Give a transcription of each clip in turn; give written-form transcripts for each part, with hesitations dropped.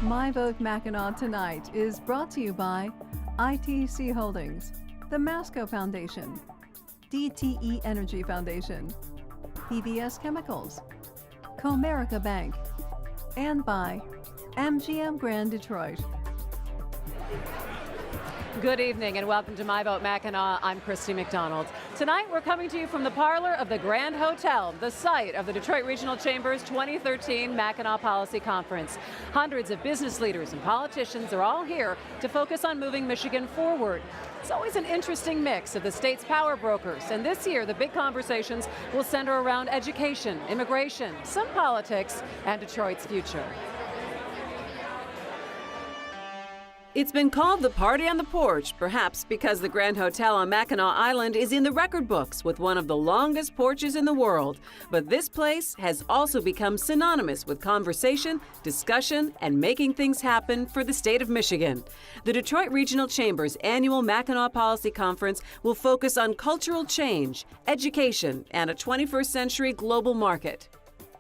MiVote Mackinac Tonight is brought to you by ITC Holdings, the Masco Foundation, DTE Energy Foundation, PBS Chemicals, Comerica Bank, and by MGM Grand Detroit. Good evening and welcome to MiVote Mackinac. I'm Christy McDonald. Tonight we're coming to you from the parlor of the Grand Hotel, the site of the Detroit Regional Chamber's 2013 Mackinac Policy Conference. Hundreds of business leaders and politicians are all here to focus on moving Michigan forward. It's always an interesting mix of the state's power brokers, and this year the big conversations will center around education, immigration, some politics, and Detroit's future. It's been called the party on the porch, perhaps because the Grand Hotel on Mackinac Island is in the record books with one of the longest porches in the world. But this place has also become synonymous with conversation, discussion, and making things happen for the state of Michigan. The Detroit Regional Chamber's annual Mackinac Policy Conference will focus on cultural change, education, and a 21st century global market.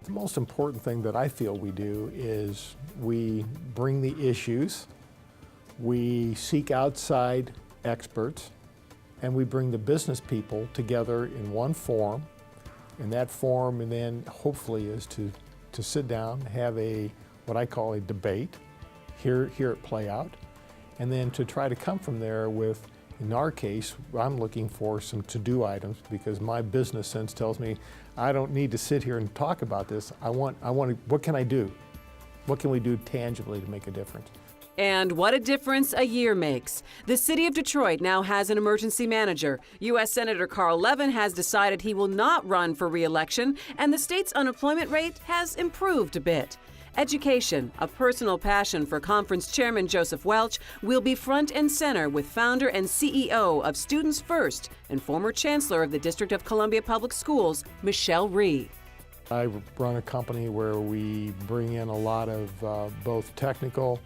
The most important thing that I feel we do is we bring the issues, we seek outside experts, and we bring the business people together in one forum. And that forum, and then hopefully, is to sit down, have what I call a debate, hear it play out, and then to try to come from there with, in our case, I'm looking for some to-do items because my business sense tells me I don't need to sit here and talk about this. I want to, what can I do? What can we do tangibly to make a difference? And what a difference a year makes. The city of Detroit now has an emergency manager. U.S. Senator Carl Levin has decided he will not run for re-election, and the state's unemployment rate has improved a bit. Education, a personal passion for conference chairman Joseph Welch, will be front and center with founder and CEO of Students First and former chancellor of the District of Columbia Public Schools, Michelle Rhee. I run a company where we bring in a lot of both technical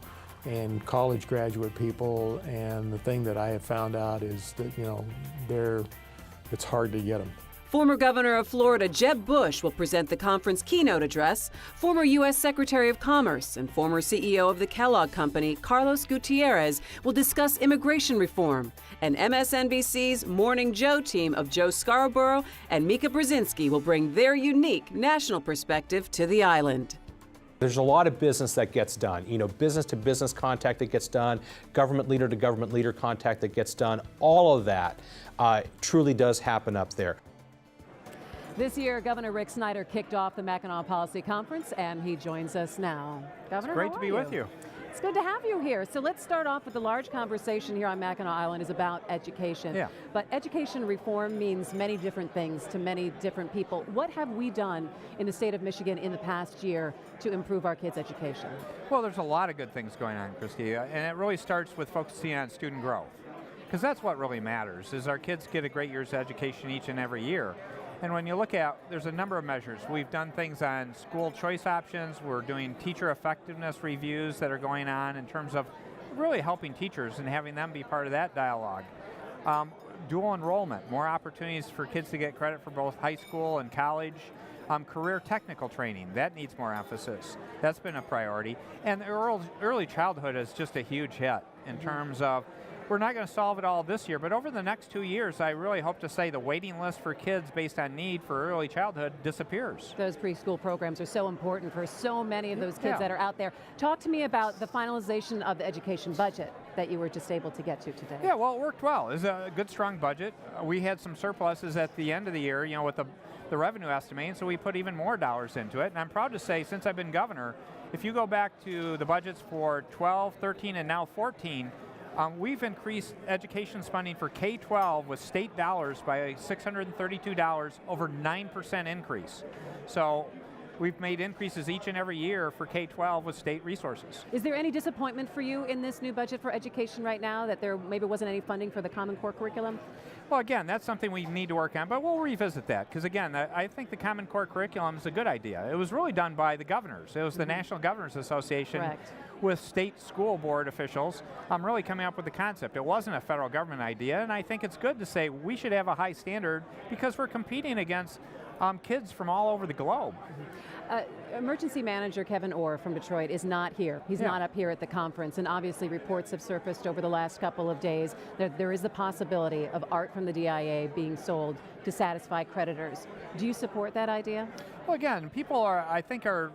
and college graduate people, and the thing that I have found out is that, it's hard to get them. Former Governor of Florida Jeb Bush will present the conference keynote address. Former U.S. Secretary of Commerce and former CEO of the Kellogg Company, Carlos Gutierrez, will discuss immigration reform. And MSNBC's Morning Joe team of Joe Scarborough and Mika Brzezinski will bring their unique national perspective to the island. There's a lot of business that gets done, business to business contact that gets done, government leader to government leader contact that gets done. All of that truly does happen up there. This year, Governor Rick Snyder kicked off the Mackinac Policy Conference, and he joins us now. Governor, it's great to be with you. It's good to have you here. So let's start off with the large conversation here on Mackinac Island is about education. Yeah. But education reform means many different things to many different people. What have we done in the state of Michigan in the past year to improve our kids' education? Well, there's a lot of good things going on, Christy, and it really starts with focusing on student growth. Because that's what really matters, is our kids get a great year's education each and every year. And when you look at, there's a number of measures. We've done things on school choice options. We're doing teacher effectiveness reviews that are going on in terms of really helping teachers and having them be part of that dialogue. Dual enrollment, more opportunities for kids to get credit for both high school and college. Career technical training, that needs more emphasis. That's been a priority. And early childhood is just a huge hit in terms of, we're not going to solve it all this year, but over the next 2 years, I really hope to say the waiting list for kids based on need for early childhood disappears. Those preschool programs are so important for so many of those kids that are out there. Talk to me about the finalization of the education budget that you were just able to get to today. Yeah, well, it worked well. It was a good, strong budget. We had some surpluses at the end of the year, with the revenue estimating, so we put even more dollars into it. And I'm proud to say, since I've been governor, if you go back to the budgets for 12, 13, and now 14, we've increased education spending for K-12 with state dollars by $632, over 9% increase. So we've made increases each and every year for K-12 with state resources. Is there any disappointment for you in this new budget for education right now, that there maybe wasn't any funding for the Common Core curriculum? Well, again, that's something we need to work on, but we'll revisit that, because again, I think the Common Core curriculum is a good idea. It was really done by the governors. It was the National Governors Association. Correct. With state school board officials, really coming up with the concept. It wasn't a federal government idea, and I think it's good to say we should have a high standard because we're competing against kids from all over the globe. Emergency Manager Kevin Orr from Detroit is not here. He's not up here at the conference, and obviously reports have surfaced over the last couple of days that there is the possibility of art from the DIA being sold to satisfy creditors. Do you support that idea? Well, again, people I think are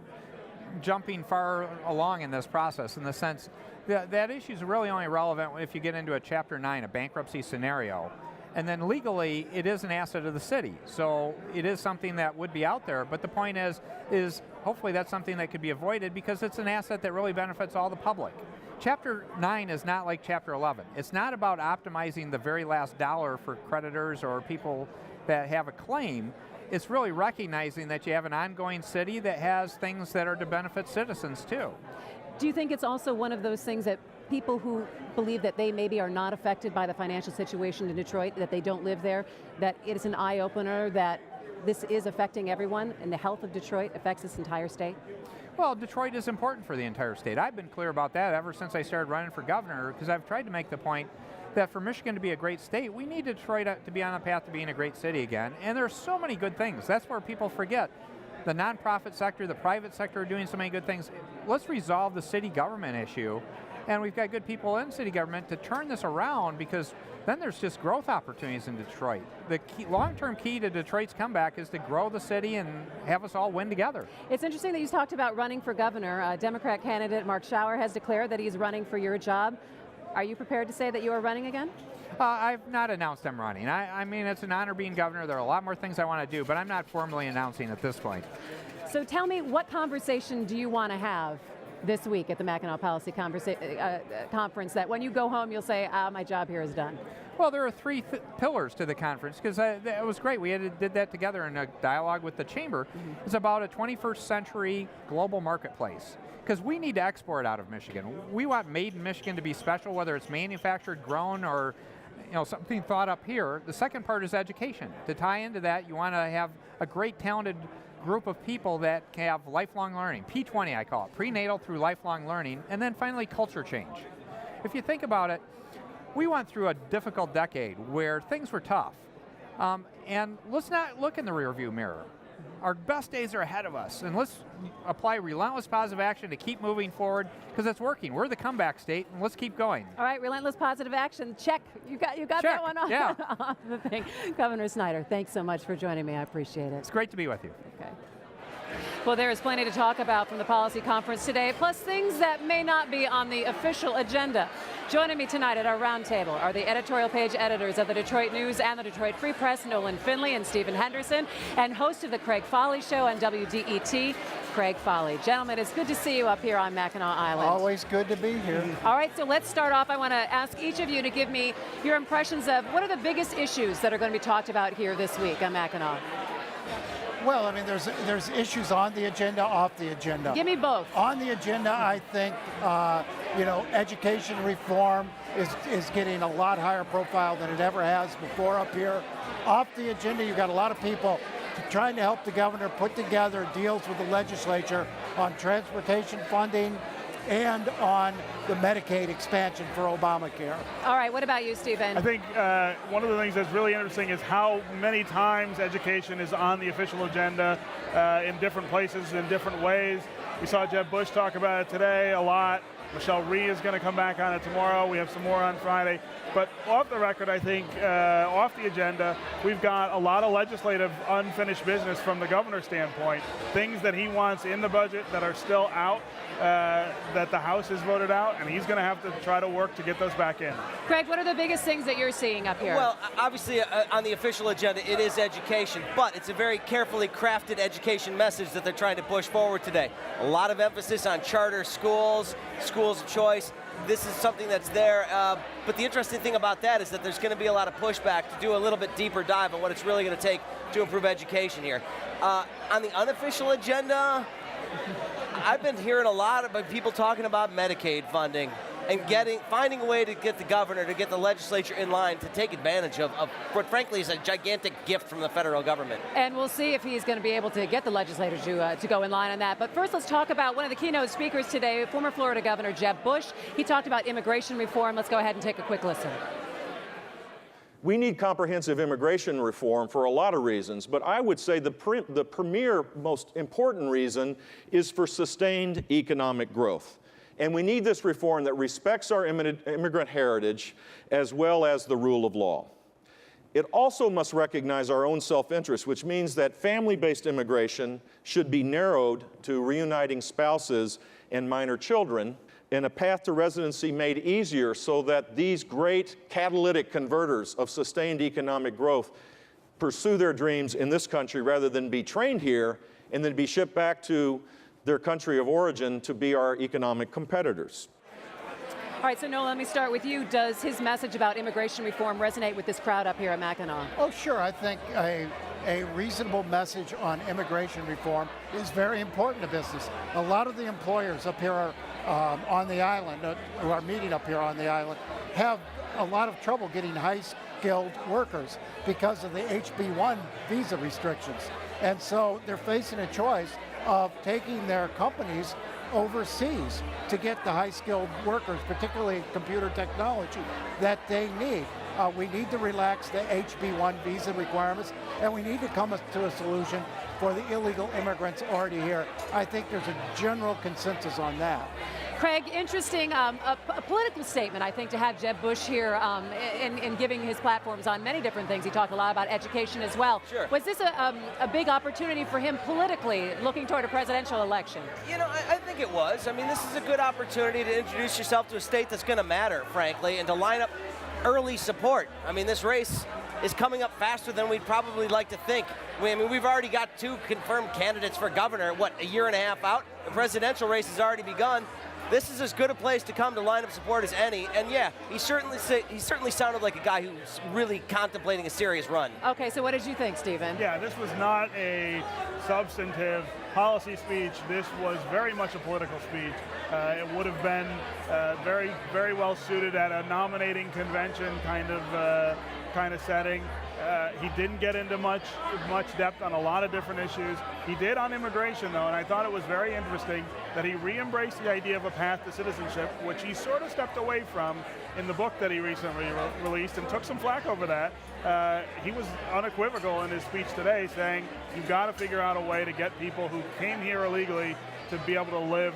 jumping far along in this process in the sense that that issue is really only relevant if you get into a Chapter 9, a bankruptcy scenario. And then legally, it is an asset of the city. So it is something that would be out there. But the point is hopefully that's something that could be avoided because it's an asset that really benefits all the public. Chapter 9 is not like Chapter 11. It's not about optimizing the very last dollar for creditors or people that have a claim. It's really recognizing that you have an ongoing city that has things that are to benefit citizens too. Do you think it's also one of those things that people who believe that they maybe are not affected by the financial situation in Detroit, that they don't live there, that it is an eye-opener that this is affecting everyone and the health of Detroit affects this entire state? Well, Detroit is important for the entire state. I've been clear about that ever since I started running for governor because I've tried to make the point that for Michigan to be a great state, we need Detroit to be on the path to being a great city again. And there's so many good things. That's where people forget. The nonprofit sector, the private sector are doing so many good things. Let's resolve the city government issue. And we've got good people in city government to turn this around because then there's just growth opportunities in Detroit. The long-term key to Detroit's comeback is to grow the city and have us all win together. It's interesting that you talked about running for governor. Democrat candidate Mark Schauer has declared that he's running for your job. Are you prepared to say that you are running again? I've not announced I'm running. I mean, it's an honor being governor. There are a lot more things I want to do, but I'm not formally announcing at this point. So tell me, what conversation do you want to have this week at the Mackinac Policy Conference that when you go home you'll say, my job here is done? Well, there are three pillars to the conference because it was great. We did that together in a dialogue with the chamber. It's about a 21st century global marketplace because we need to export out of Michigan. We want made in Michigan to be special, whether it's manufactured, grown, or something thought up here. The second part is education. To tie into that, you want to have a great, talented group of people that have lifelong learning. P20 I call it, prenatal through lifelong learning, and then finally culture change. If you think about it, we went through a difficult decade where things were tough. And let's not look in the rearview mirror. Our best days are ahead of us, and let's apply relentless positive action to keep moving forward because it's working. We're the comeback state, and let's keep going. All right, relentless positive action. Check. You got Check. that one off, Yeah. off the thing. Governor Snyder, thanks so much for joining me. I appreciate it. It's great to be with you. Okay. Well, there is plenty to talk about from the policy conference today, plus things that may not be on the official agenda. Joining me tonight at our roundtable are the editorial page editors of the Detroit News and the Detroit Free Press, Nolan Finley and Stephen Henderson, and host of the Craig Foley Show on WDET, Craig Foley. Gentlemen, it's good to see you up here on Mackinac Island. Always good to be here. All right, so let's start off. I want to ask each of you to give me your impressions of what are the biggest issues that are going to be talked about here this week on Mackinac. Well, I mean, there's issues on the agenda, off the agenda. Give me both. On the agenda, I think, education reform is getting a lot higher profile than it ever has before up here. Off the agenda, you've got a lot of people trying to help the governor put together deals with the legislature on transportation funding and on the Medicaid expansion for Obamacare. All right, what about you, Stephen? I think one of the things that's really interesting is how many times education is on the official agenda in different places, in different ways. We saw Jeb Bush talk about it today a lot. Michelle Rhee is going to come back on it tomorrow. We have some more on Friday. But off the record, I think, off the agenda, we've got a lot of legislative unfinished business from the governor's standpoint. Things that he wants in the budget that are still out, that the House has voted out, and he's going to have to try to work to get those back in. Craig, what are the biggest things that you're seeing up here? Well, obviously, on the official agenda, it is education, but it's a very carefully crafted education message that they're trying to push forward today. A lot of emphasis on charter schools, schools of choice. This is something that's there, but the interesting thing about that is that there's going to be a lot of pushback to do a little bit deeper dive on what it's really going to take to improve education here. On the unofficial agenda, I've been hearing a lot about people talking about Medicaid funding and finding a way to get the governor, to get the legislature in line to take advantage of what frankly is a gigantic gift from the federal government. And we'll see if he's going to be able to get the legislature to go in line on that. But first, let's talk about one of the keynote speakers today, former Florida Governor Jeb Bush. He talked about immigration reform. Let's go ahead and take a quick listen. We need comprehensive immigration reform for a lot of reasons, but I would say the premier, most important reason is for sustained economic growth. And we need this reform that respects our immigrant heritage as well as the rule of law. It also must recognize our own self-interest, which means that family-based immigration should be narrowed to reuniting spouses and minor children, and a path to residency made easier so that these great catalytic converters of sustained economic growth pursue their dreams in this country rather than be trained here and then be shipped back to their country of origin to be our economic competitors. All right, so Noel, let me start with you. Does his message about immigration reform resonate with this crowd up here at Mackinac? Oh, sure. I think a reasonable message on immigration reform is very important to business. A lot of the employers up here on the island, who are meeting up here on the island, have a lot of trouble getting high-skilled workers because of the HB1 visa restrictions. And so they're facing a choice of taking their companies overseas to get the high-skilled workers, particularly computer technology, that they need. We need to relax the HB1 visa requirements, and we need to come to a solution for the illegal immigrants already here. I think there's a general consensus on that. Craig, interesting, a political statement, I think, to have Jeb Bush here in giving his platforms on many different things. He talked a lot about education as well. Sure. Was this a big opportunity for him politically, looking toward a presidential election? You know, I think it was. I mean, this is a good opportunity to introduce yourself to a state that's going to matter, frankly, and to line up early support. I mean, this race is coming up faster than we'd probably like to think. I mean, we've already got 2 confirmed candidates for governor, what, a year and a half out? The presidential race has already begun. This is as good a place to come to line up support as any, and yeah, he certainly sounded like a guy who's really contemplating a serious run. Okay, so what did you think, Stephen? Yeah, this was not a substantive policy speech. This was very much a political speech. It would have been very, very well suited at a nominating convention kind of setting. He didn't get into much depth on a lot of different issues. He did on immigration, though, and I thought it was very interesting that he re-embraced the idea of a path to citizenship, which he sort of stepped away from in the book that he recently released and took some flack over that. He was unequivocal in his speech today, saying you've got to figure out a way to get people who came here illegally to be able to live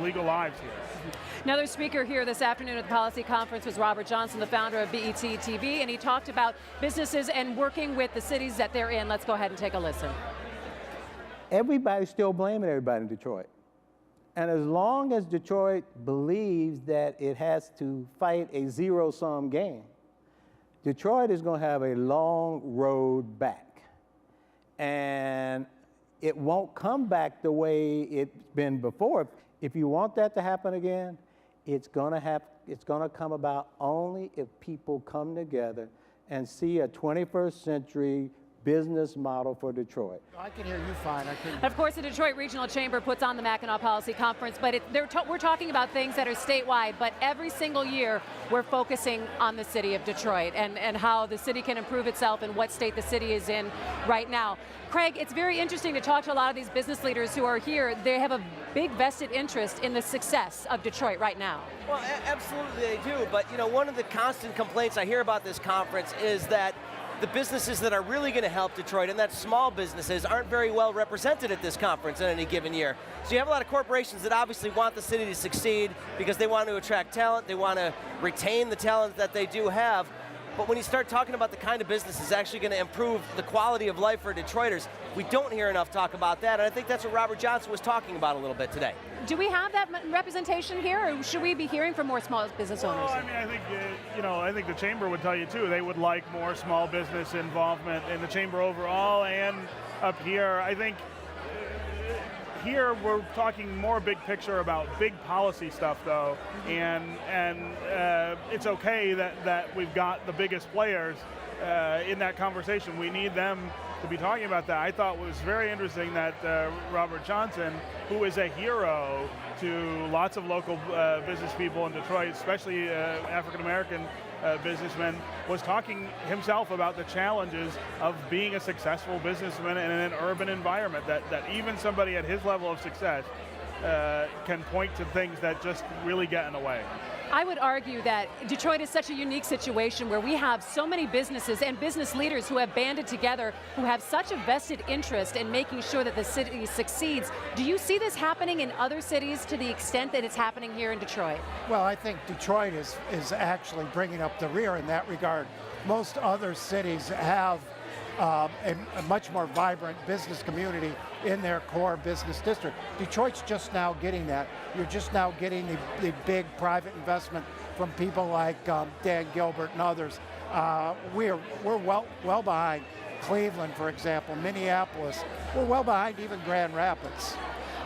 legal lives here. Another speaker here this afternoon at the policy conference was Robert Johnson, the founder of BET TV, and he talked about businesses and working with the cities that they're in. Let's go ahead and take a listen. Everybody's still blaming everybody in Detroit. And as long as Detroit believes that it has to fight a zero-sum game, Detroit is going to have a long road back. And it won't come back the way it's been before. If you want that to happen again, it's going to come about only if people come together and see a 21st century business model for Detroit. I can hear you fine. Of course, the Detroit Regional Chamber puts on the Mackinac Policy Conference, but we're talking about things that are statewide, but every single year we're focusing on the city of Detroit and how the city can improve itself and what state the city is in right now. Craig, it's very interesting to talk to a lot of these business leaders who are here. They have a big vested interest in the success of Detroit right now. Well, absolutely they do, but you know, one of the constant complaints I hear about this conference is that the businesses that are really going to help Detroit, and that's small businesses, aren't very well represented at this conference in any given year. So you have a lot of corporations that obviously want the city to succeed because they want to attract talent, they want to retain the talent that they do have. But when you start talking about the kind of business that's actually going to improve the quality of life for Detroiters, we don't hear enough talk about that, and I think that's what Robert Johnson was talking about a little bit today. Do we have that representation here, or should we be hearing from more small business owners? Well, I mean, I think, I think the Chamber would tell you, too, they would like more small business involvement in the Chamber overall and up here. I think here we're talking more big picture about big policy stuff, though, and it's okay that we've got the biggest players in that conversation. We need them to be talking about that. I thought it was very interesting that Robert Johnson, who is a hero to lots of local business people in Detroit, especially African-American businessmen, was talking himself about the challenges of being a successful businessman in an urban environment, that even somebody at his level of success can point to things that just really get in the way. I would argue that Detroit is such a unique situation where we have so many businesses and business leaders who have banded together, who have such a vested interest in making sure that the city succeeds. Do you see this happening in other cities to the extent that it's happening here in Detroit? Well, I think Detroit is actually bringing up the rear in that regard. Most other cities have a much more vibrant business community in their core business district. Detroit's just now getting that. You're just now getting the big private investment from people like Dan Gilbert and others. We're well behind Cleveland, for example, Minneapolis. We're well behind even Grand Rapids.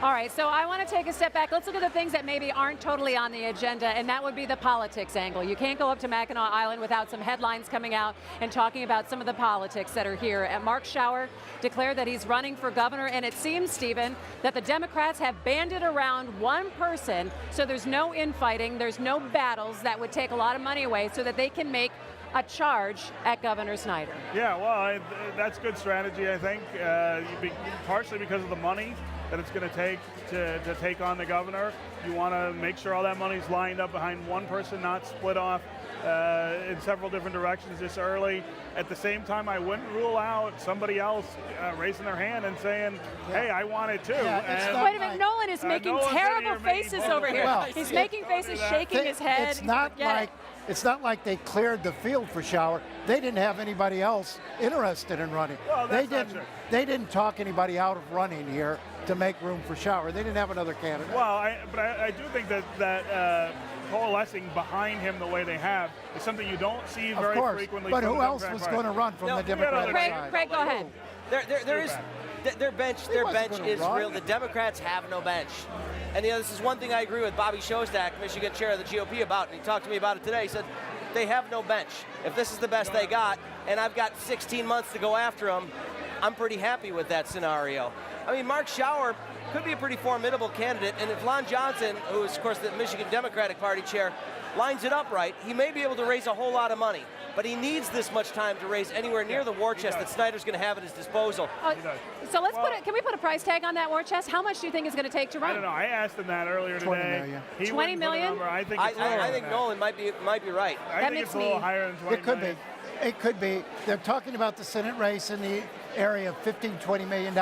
All right, so I want to take a step back. Let's look at the things that maybe aren't totally on the agenda, and that would be the politics angle. You can't go up to Mackinac Island without some headlines coming out and talking about some of the politics that are here. And Mark Schauer declared that he's running for governor, and it seems, Stephen, that the Democrats have banded around one person, so there's no infighting, there's no battles that would take a lot of money away so that they can make a charge at Governor Snyder. Yeah, well, that's good strategy, I think, partially because of the money that it's going to take to take on the governor. You want to make sure all that money's lined up behind one person, not split off in several different directions this early. At the same time, I wouldn't rule out somebody else raising their hand and saying, hey, I want it too. Yeah, wait a minute, Nolan is making terrible faces over here. Well, He's making faces, shaking his head. It's not like they cleared the field for Schauer. They didn't have anybody else interested in running. Well, They didn't talk anybody out of running here to make room for Schauer. They didn't have another candidate. Well, I do think that coalescing behind him the way they have is something you don't see very frequently. But from who the else was going to run from the Democratic side? Craig, go ahead. Their bench is real. The Democrats have no bench. And this is one thing I agree with Bobby Shostak, Michigan chair of the GOP, about, and he talked to me about it today. He said, they have no bench. If this is the best they got, and I've got 16 months to go after them, I'm pretty happy with that scenario. I mean, Mark Schauer could be a pretty formidable candidate, and if Lon Johnson, who is, of course, the Michigan Democratic Party chair, lines it up right, he may be able to raise a whole lot of money. But he needs this much time to raise anywhere near the war chest that Snyder's going to have at his disposal. So can we put a price tag on that war chest? How much do you think it's going to take to run? I don't know. I asked him that earlier today. 20 million. He 20 million? I think I think Nolan might be right. I think it's a little higher than 20 It could million. be. It could be. They're talking about the Senate race in the area of $15–20 million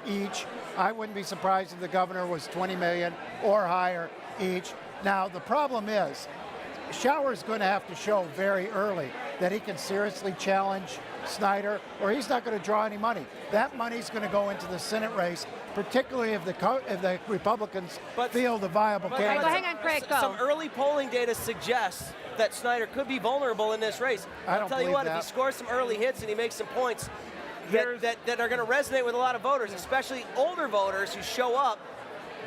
each. I wouldn't be surprised if the governor was 20 million or higher each. Now, the problem is, Schauer's going to have to show very early that he can seriously challenge Snyder, or he's not going to draw any money. That money's going to go into the Senate race, particularly if the Republicans field a viable candidate. Hang on, Craig, go. Some early polling data suggests that Snyder could be vulnerable in this race. I'll tell you what, if he scores some early hits and he makes some points that are going to resonate with a lot of voters, especially older voters who show up,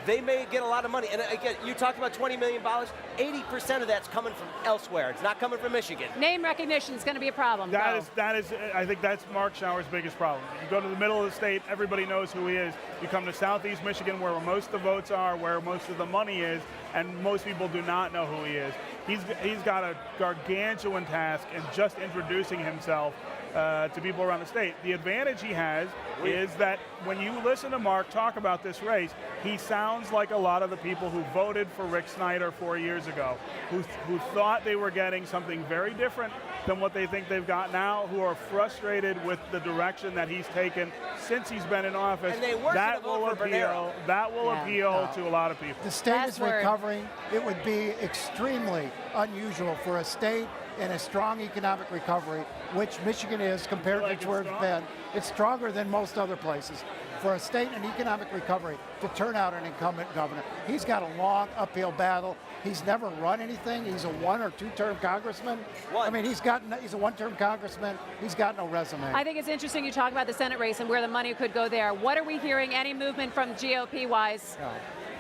they may get a lot of money. And again, you talked about $20 million. 80% of that's coming from elsewhere. It's not coming from Michigan. Name recognition is going to be a problem. That is. I think that's Mark Schauer's biggest problem. You go to the middle of the state, everybody knows who he is. You come to Southeast Michigan, where most of the votes are, where most of the money is, and most people do not know who he is. He's got a gargantuan task in just introducing himself to people around the state. The advantage he has is that when you listen to Mark talk about this race, he sounds like a lot of the people who voted for Rick Snyder 4 years ago, who thought they were getting something very different than what they think they've got now, who are frustrated with the direction that he's taken since he's been in office. And they weren't that gonna will vote for appeal. That will appeal to a lot of people. The state is recovering. It would be extremely unusual for a state in a strong economic recovery, which Michigan is compared to where it's been. It's stronger than most other places. For a state in economic recovery to turn out an incumbent governor, he's got a long uphill battle. He's never run anything. He's a 1 or 2 term congressman. I mean, he's a 1-term congressman. He's got no resume. I think it's interesting you talk about the Senate race and where the money could go there. What are we hearing? Any movement from GOP-wise?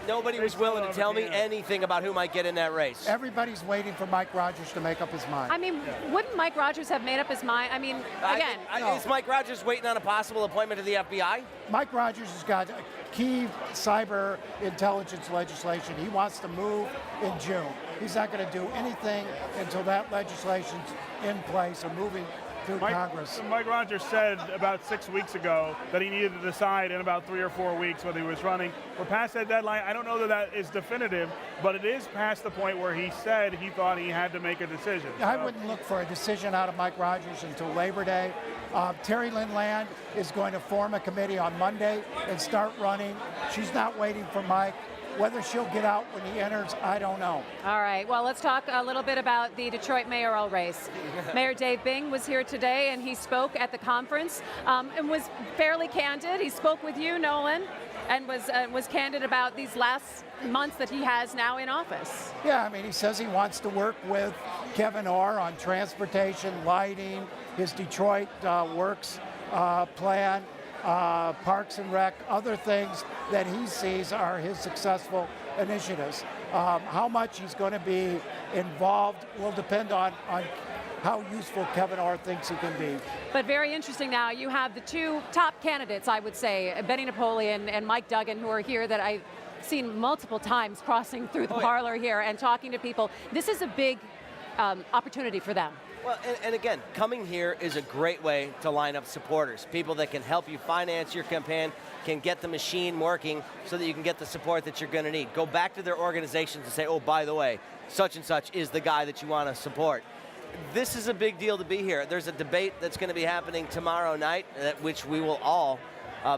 Nobody was willing to tell me anything about who might get in that race. Everybody's waiting for Mike Rogers to make up his mind. I mean, wouldn't Mike Rogers have made up his mind? I mean, again. Is Mike Rogers waiting on a possible appointment to the FBI? Mike Rogers has got key cyber intelligence legislation. He wants to move in June. He's not going to do anything until that legislation's in place or moving through Congress. Mike Rogers said about 6 weeks ago that he needed to decide in about 3 or 4 weeks whether he was running. We're past that deadline. I don't know that that is definitive, but it is past the point where he said he thought he had to make a decision. I wouldn't look for a decision out of Mike Rogers until Labor Day. Terry Lynn Land is going to form a committee on Monday and start running. She's not waiting for Mike. Whether she'll get out when he enters, I don't know. All right, well, let's talk a little bit about the Detroit mayoral race. Mayor Dave Bing was here today, and he spoke at the conference and was fairly candid. He spoke with you, Nolan, and was candid about these last months that he has now in office. Yeah, I mean, he says he wants to work with Kevin Orr on transportation, lighting, his Detroit Works plan, Parks and Rec, other things that he sees are his successful initiatives. How much he's going to be involved will depend on how useful Kevin Orr thinks he can be. But very interesting now, you have the two top candidates, I would say, Benny Napoleon and Mike Duggan, who are here that I've seen multiple times crossing through the parlor here and talking to people. This is a big opportunity for them. Well, and again, coming here is a great way to line up supporters, people that can help you finance your campaign, can get the machine working so that you can get the support that you're going to need. Go back to their organizations and say, oh, by the way, such and such is the guy that you want to support. This is a big deal to be here. There's a debate that's going to be happening tomorrow night, which we will all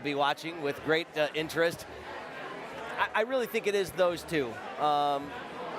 be watching with great interest. I really think it is those two.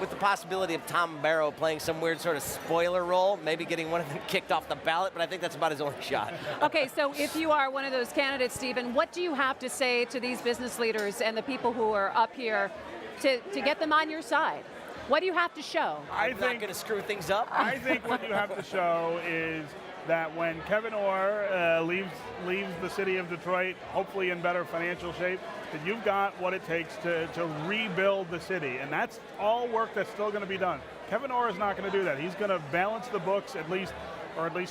With the possibility of Tom Barrow playing some weird sort of spoiler role, maybe getting one of them kicked off the ballot, but I think that's about his only shot. Okay, so if you are one of those candidates, Stephen, what do you have to say to these business leaders and the people who are up here to get them on your side? What do you have to show? I'm not going to screw things up. I think what you have to show is that when Kevin Orr leaves the city of Detroit, hopefully in better financial shape, that you've got what it takes to rebuild the city. And that's all work that's still going to be done. Kevin Orr is not going to do that. He's going to balance the books at least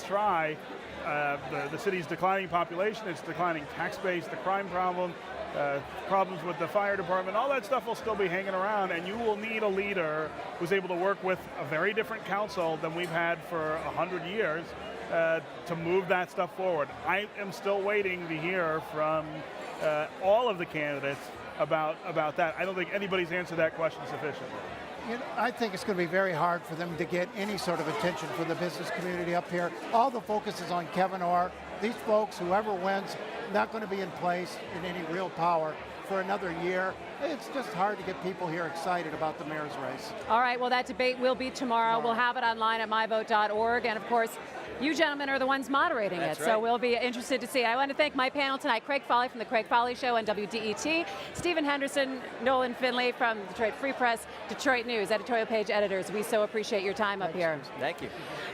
try. The city's declining population, its declining tax base, the crime problem, problems with the fire department, all that stuff will still be hanging around, and you will need a leader who's able to work with a very different council than we've had for 100 years to move that stuff forward. I am still waiting to hear from all of the candidates about that. I don't think anybody's answered that question sufficiently. You know, I think it's going to be very hard for them to get any sort of attention from the business community up here. All the focus is on Kevin Orr. These folks, whoever wins, not going to be in place in any real power for another year. It's just hard to get people here excited about the mayor's race. All right, well, that debate will be tomorrow. We'll have it online at myvote.org. And, of course, you gentlemen are the ones moderating it, so we'll be interested to see. I want to thank my panel tonight, Craig Foley from The Craig Foley Show on WDET, Stephen Henderson, Nolan Finley from Detroit Free Press, Detroit News, editorial page editors. We so appreciate your time up here. Thank you.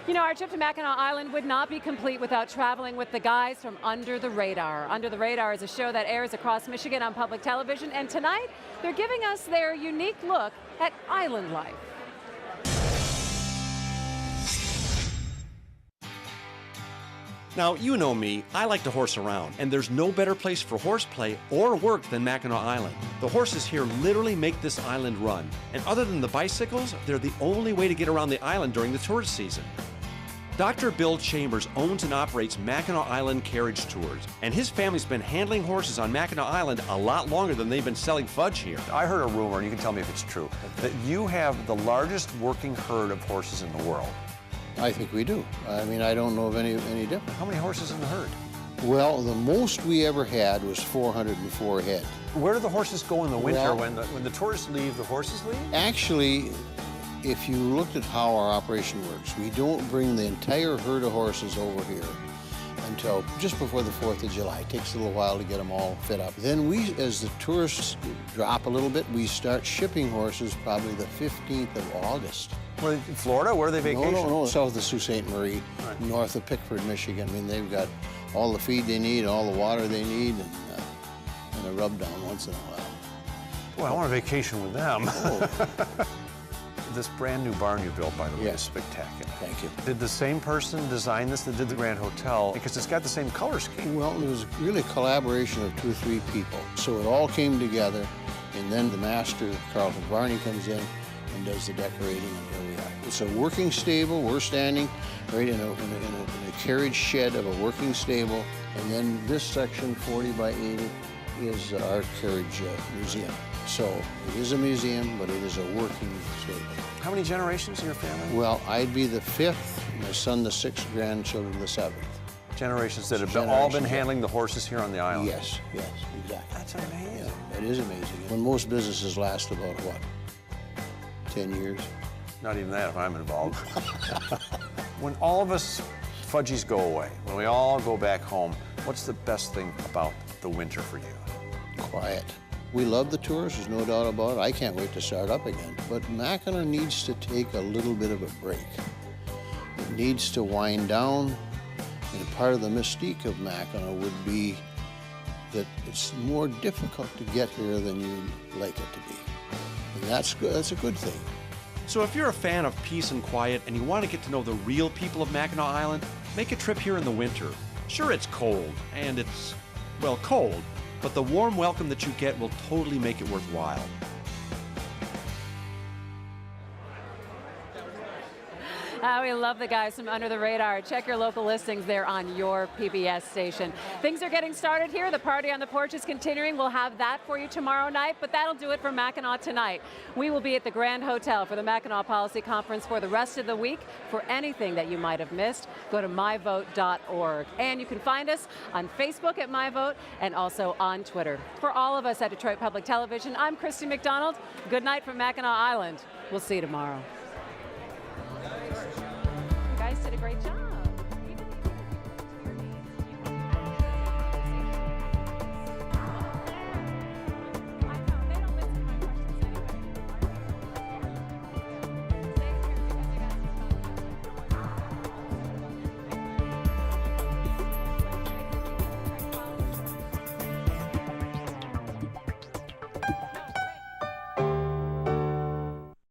You know, our trip to Mackinac Island would not be complete without traveling with the guys from Under the Radar. Under the Radar is a show that airs across Michigan on public television, and tonight they're giving us their unique look at island life. Now, you know me, I like to horse around, and there's no better place for horseplay or work than Mackinac Island. The horses here literally make this island run, and other than the bicycles, they're the only way to get around the island during the tourist season. Dr. Bill Chambers owns and operates Mackinac Island Carriage Tours, and his family's been handling horses on Mackinac Island a lot longer than they've been selling fudge here. I heard a rumor, and you can tell me if it's true, that you have the largest working herd of horses in the world. I think we do. I mean, I don't know of any different. How many horses in the herd? Well, the most we ever had was 404 head. Where do the horses go in the winter? When the tourists leave, the horses leave? Actually, if you looked at how our operation works, we don't bring the entire herd of horses over here until just before the 4th of July. It takes a little while to get them all fit up. Then we, as the tourists drop a little bit, we start shipping horses probably the 15th of August. Were they in Florida? Where are they vacationing? No, south of Sault Ste. Marie, north of Pickford, Michigan. I mean, they've got all the feed they need, all the water they need, and a rub down once in a while. Boy, I want a vacation with them. Oh. This brand new barn you built, by the way, is spectacular. Thank you. Did the same person design this that did the Grand Hotel? Because it's got the same color scheme. Well, it was really a collaboration of 2 or 3 people. So it all came together, and then the master, Carlton Varney, comes in and does the decorating, and here we are. It's a working stable. We're standing right in a carriage shed of a working stable, and then this section, 40 by 80, is our carriage museum. So it is a museum, but it is a working stable. How many generations in your family? Well, I'd be the 5th, my son the 6th, grandchildren the 7th. Generations that have all been handling the horses here on the island. Yes, yes, exactly. That's amazing. That is amazing. When most businesses last about, what, 10 years? Not even that if I'm involved. When all of us fudgies go away, when we all go back home, what's the best thing about the winter for you? Quiet. We love the tours, there's no doubt about it. I can't wait to start up again. But Mackinac needs to take a little bit of a break. It needs to wind down. And part of the mystique of Mackinac would be that it's more difficult to get here than you'd like it to be. And that's good. That's a good thing. So if you're a fan of peace and quiet and you want to get to know the real people of Mackinac Island, make a trip here in the winter. Sure, it's cold, and it's, well, cold, but the warm welcome that you get will totally make it worthwhile. We love the guys from Under the Radar. Check your local listings there on your PBS station. Things are getting started here. The party on the porch is continuing. We'll have that for you tomorrow night, but that'll do it for Mackinac Tonight. We will be at the Grand Hotel for the Mackinac Policy Conference for the rest of the week. For anything that you might have missed, go to MiVote.org. And you can find us on Facebook at MiVote and also on Twitter. For all of us at Detroit Public Television, I'm Christy McDonald. Good night from Mackinac Island. We'll see you tomorrow.